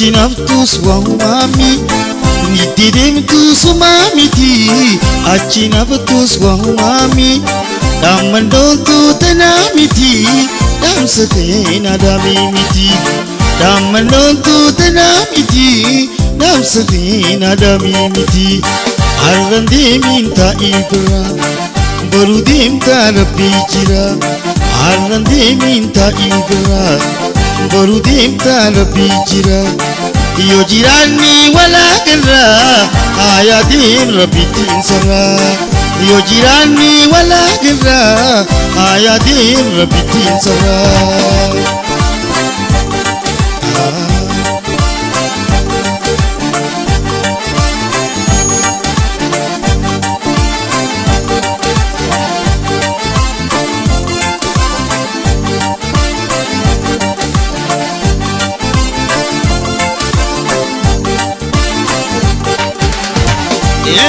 Achinaftus wahumami Nididimtus umamiti Achinaftus wahumami Damandontu tanamiti Damsakena damimiti Damandontu tanamiti Damsakena damimiti Arrande minta ibra Barudim tarabi jira Arrande minta ibra Barudim tarabi jira Yo jirani wala kira Ayadim rabitin sara Yo jirani wala kira Ayadim rabitin sara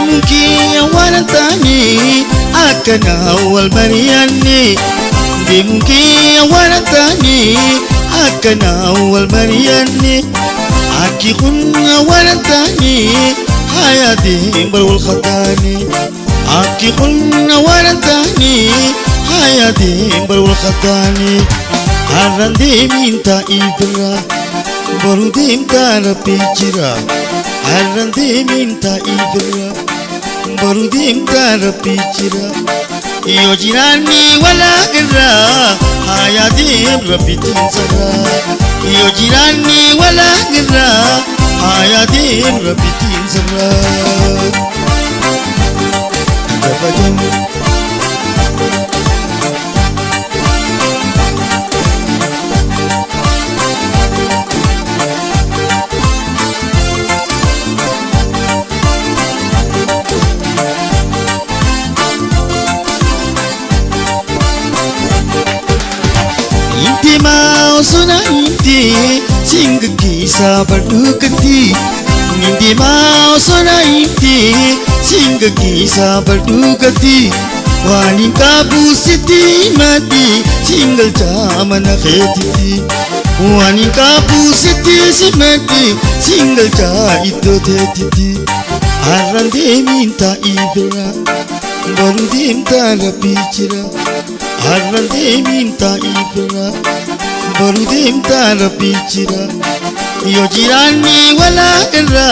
Mungkin wanatani akan awal mariani Mungkin wanatani akan awal mariani Akikun wanatani hayati berul khatani Akikun wanatani hayati berul khatani Arrande minta ibra barudim tarapi jira Arrande minta ibra Barudim tarapi jira Yo jirani wala kira Hayadim rabitin sara Yo jirani wala kira Hayadim rabitin sara Jabajam Mau suna inti sing kisah berdukati Nindi mau suna inti sing kisah berdukati Wani kabu siti mati single jamana khetiti Wani kabu siti mati single ja itu tetiti Arrande minta ibra barudim tarapi jira Arrande minta ibra barudim tarapi jira Yo jirani wala kira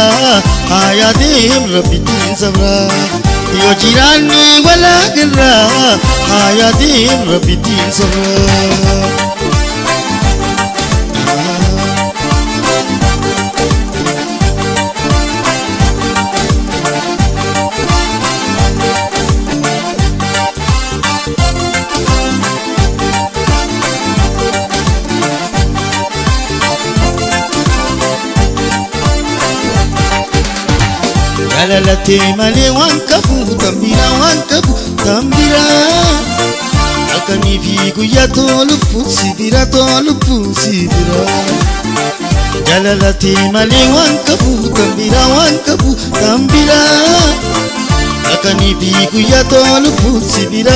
hayadim rabitin sabra Yo jirani wala kira hayadim rabitin sabra Alalate male wankabu tambira Akani figu ya tolupu sibira Alalate male wankabu tambira Akani figu ya tolupu sibira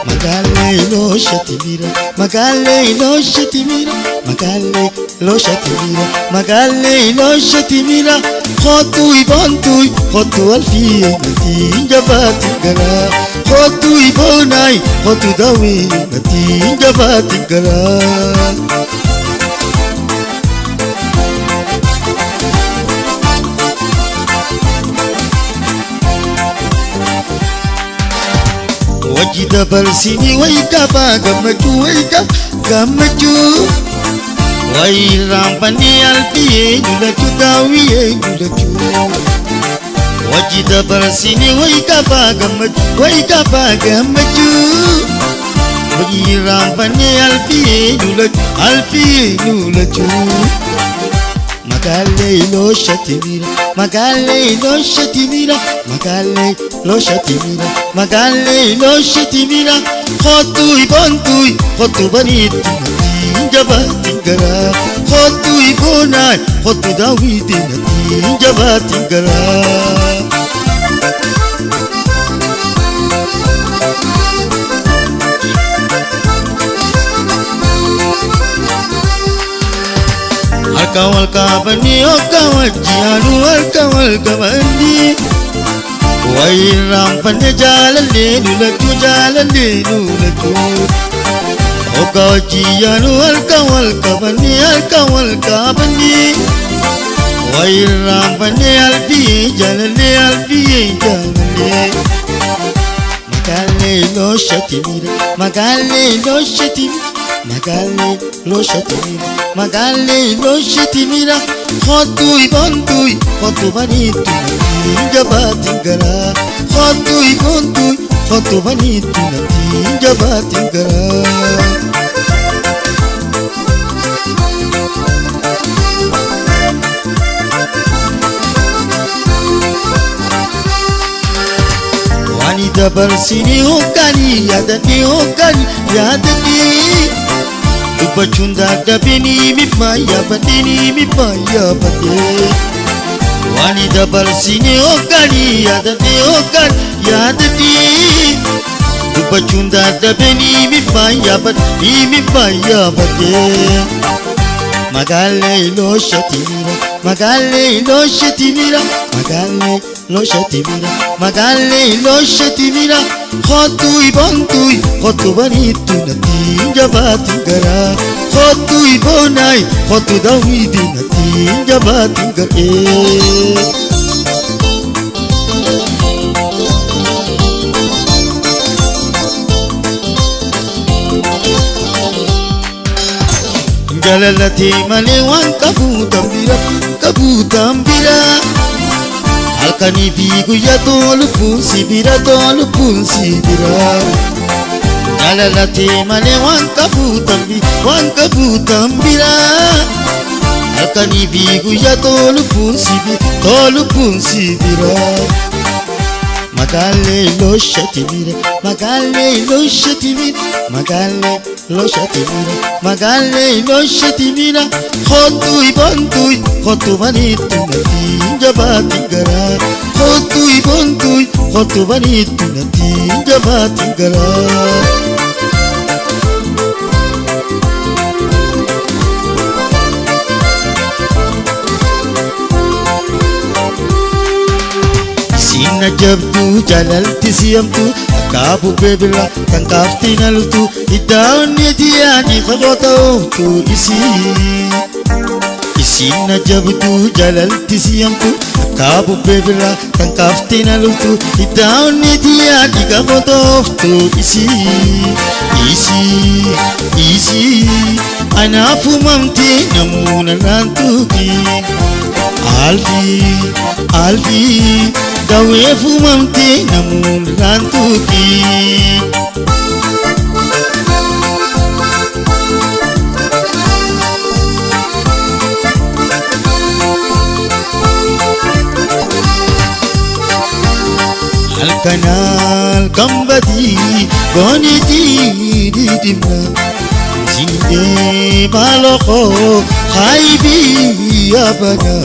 Magale lo shatimira Magale lo shatimira Khotu ibontui khotu alfi mati jabati gara Khotu ibonai khotu dawi mati jabati gara Wajida bersini waikapa gamaju Wairam pandi alpiye dulacu dawiye dulacu Wajida bersini waikapa gamaju Wairam pandi alpiye dulacu Magale lo shatimira Khotu ibontui khotu baniti jabati gara Khotu ibonai khotu dawiti nati jabati gara والكابني وكوجيانو والكابني ويرام فنجال الليل لجو جال الليل لجو وكوجيانو والكابني ويرام فنجال بي جال الليل Magale lo shatimira, magale lo shatimira, magale lo shatimira, magale lo shatimira. Khotu banitu jabatingara. Khotu banitu jabatingara. Wani dabar sini hokani yadani Dubachunda dabini mifaya badini Wani dabar sini hokani yadani Dubachunda dabini mifaya badini Magale lo shatimira, magale lo shatimira, magale lo shatimira, magale lo shatimira. Khotu banitu nati jabatingara. Khotu dawidi nati jabatingara. Jalalati malewan kabutambira Alkani bigu ya tolu punsibira Jalalati malewan kabutambira Alkani bigu ya tolu punsibira Magale lo shatimira, magale lo shatimira, magale lo shatimira, magale lo shatimira. Khotu banitu nati jabatingara. Khotu banitu nati jabatingara. Najabtu jalalti siyamtu kabu bebela tangkafti naltu idawni diani khabotautu isi najabtu jalalti siyamtu kabu bebela tangkafti naltu idawni diani khabotautu isi anafu mamti namuna nantuki alfi Gawe fumamti namun rantuki Al-kanal kambadi goniti didimna Zinde baloko khaibi abana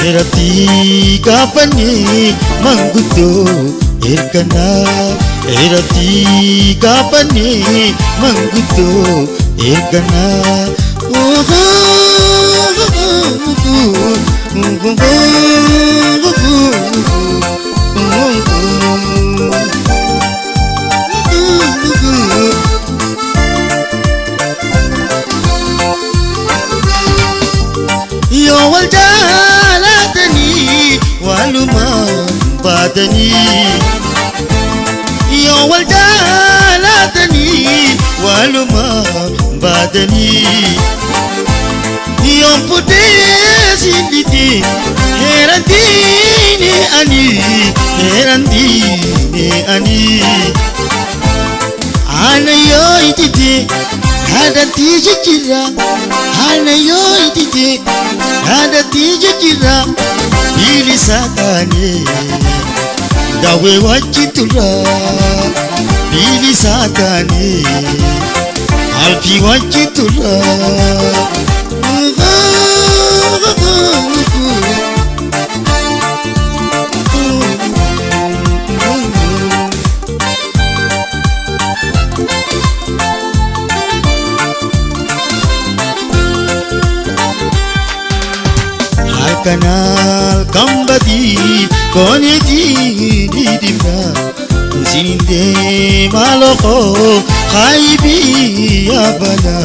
Erati kapani manggudo erkana Erati kapani manggudo erkana Yo waljalatani waluma badani Yo waljalatani waluma badani Yo putesi diti herandini ani Ana yo ititi Ada tija jira Ana yo ititi Ada tija jira Ili sakane Gawe wajitura Ili sakane Alfi wajitura halkanal kambadi koneti didimna sininde maloko khaibi abana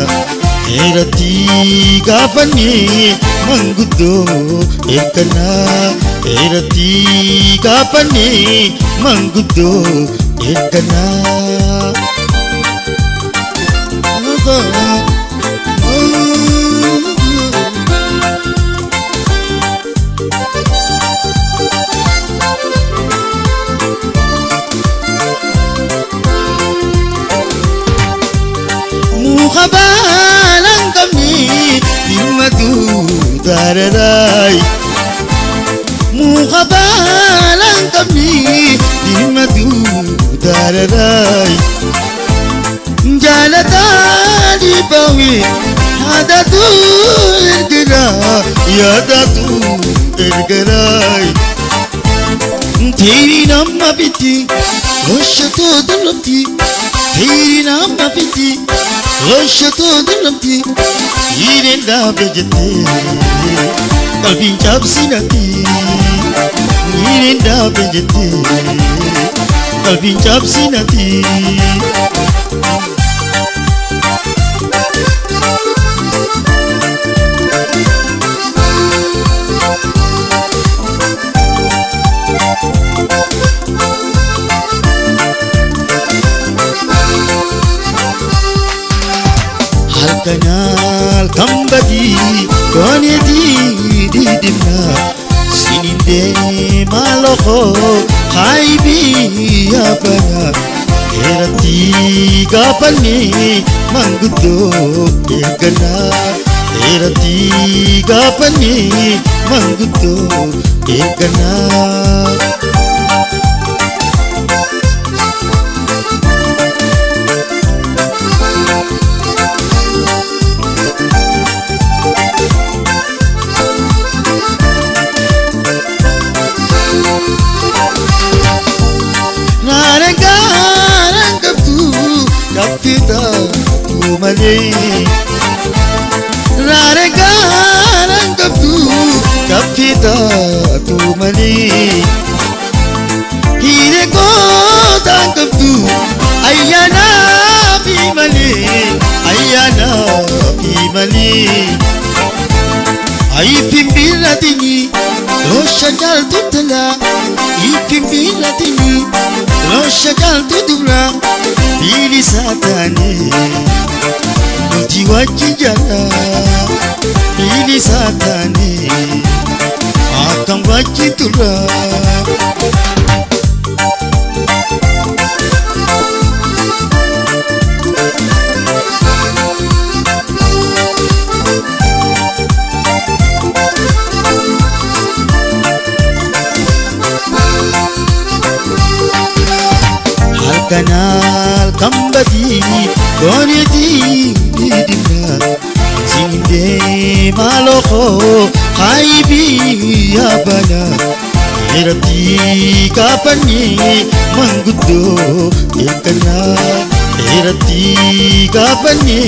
erati gafani mangudo ekana erati gafani mangudo ekana Mukhabalan kami di Madudararay Mukhabalan kami di Madudararay Jalata di bawi hadatu ergera yadatu ergeray Teri nama biti Roshato dalamti Teri nama biti Roshato dalamti Irenda bejete Kalbin chapsinati Irenda bejete Kalbin chapsinati halkanal kambadi koneti didimna sininde maloko khaibi abana erati gapani mangudo ekana erati gapani mangudo ekana Kapita tu male Rare garang kaptu Kapita tu male Hire ko tang kaptu Ayana pi male Ayana pi male Ay pimbila tini Roshakal tutala Ay pimbila tini Roshakal tutula Bili satane Multi wajijala Bili satane Akam wajitula halkanal kambadi koneti didimna sininde maloko khaibi abana erati kapani mangudo ekana erati kapani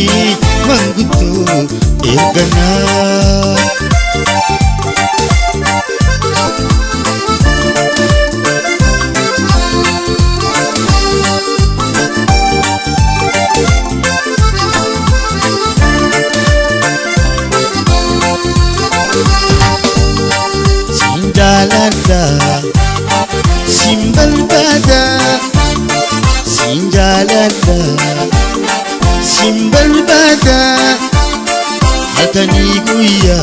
mangudo ekana Sinjalada simbal bada Sinjalada simbal bada Hatani guya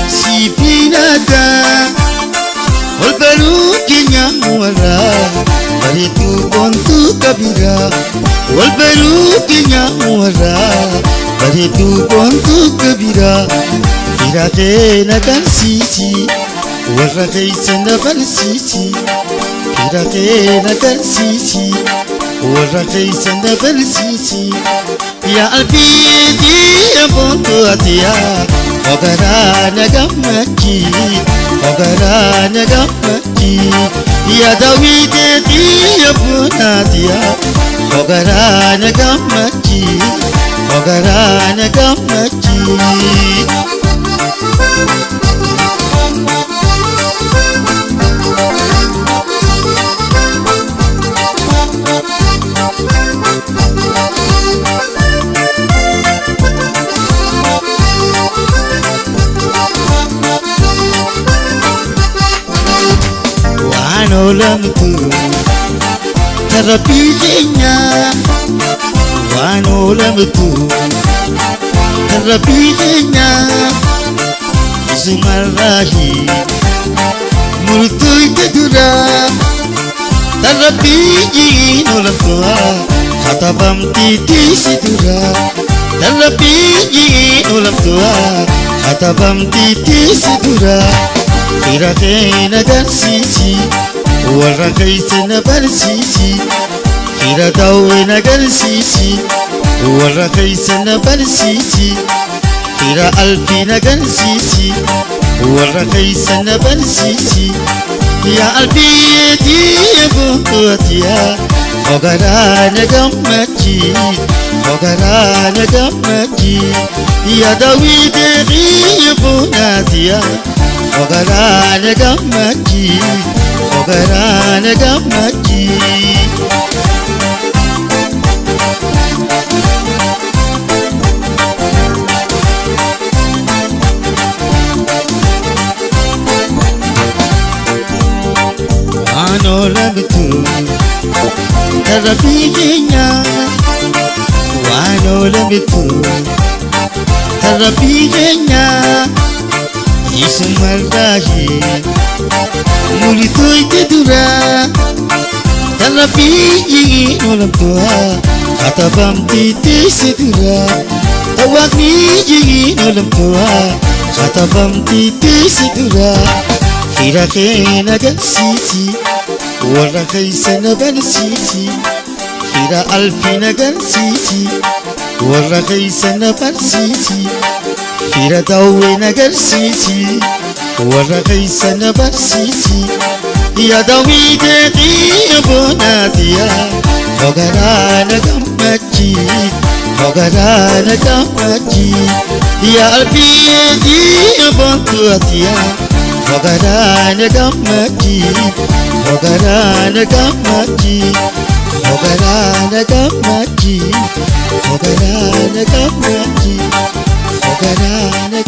sipinada Walbaru kinya wala Baritu bontu kabira Walbaru kinya wala Baritu bontu kabira Firate nakan sisi Warrate sanafal sisi Firate nakan sisi Warrate sanafal sisi Ya albidi ya bontu atia Ogara nagamaki Ogara nagamaki Ya dawide ya bunatia Ogara nagamaki Ogara nagamaki ولمتو تربي جينا وانو لمتو تربي جينا زمراهي ملتوي تدرا تربي جينا ولمتو خطبم تيتي سدرا تربي جينا ولمتو خطبم تيتي سدرا خيرتين درسيتي والركيتنا برسيتي خيرة دوينا قرسيتي والركيتنا برسيتي خيرة ألفينا قرسيتي والركيتنا برسيتي يا قلبي يدي بوتيا وقرانا قمتي وقرانا قمتي يا داويد غيبنا ديا وقرانا قمتي وقرانا قمتي وانو لمتو تربي جينا وانو لمتو تربي جينا اسم الراهي مولتوي تدرا تربي جينا ولمتوها خطبم تيتي سدرا توقني جينا ولمتوها خطبم تيتي سدرا خيرا خينا قرسيتي والرخيسنا برسيتي خيرا ألفنا قرسيتي والرخيسنا برسيتي خيرا دوينا قرسيتي والرخيسنا برسيتي يا دوي غيبنا ديا وقرانا قمتي وقرانا قمتي يا قلبي غيبنا ديا وقرانا قمتي وقرانا قمتي وقرانا قمتي وقرانا قمتي وقرانا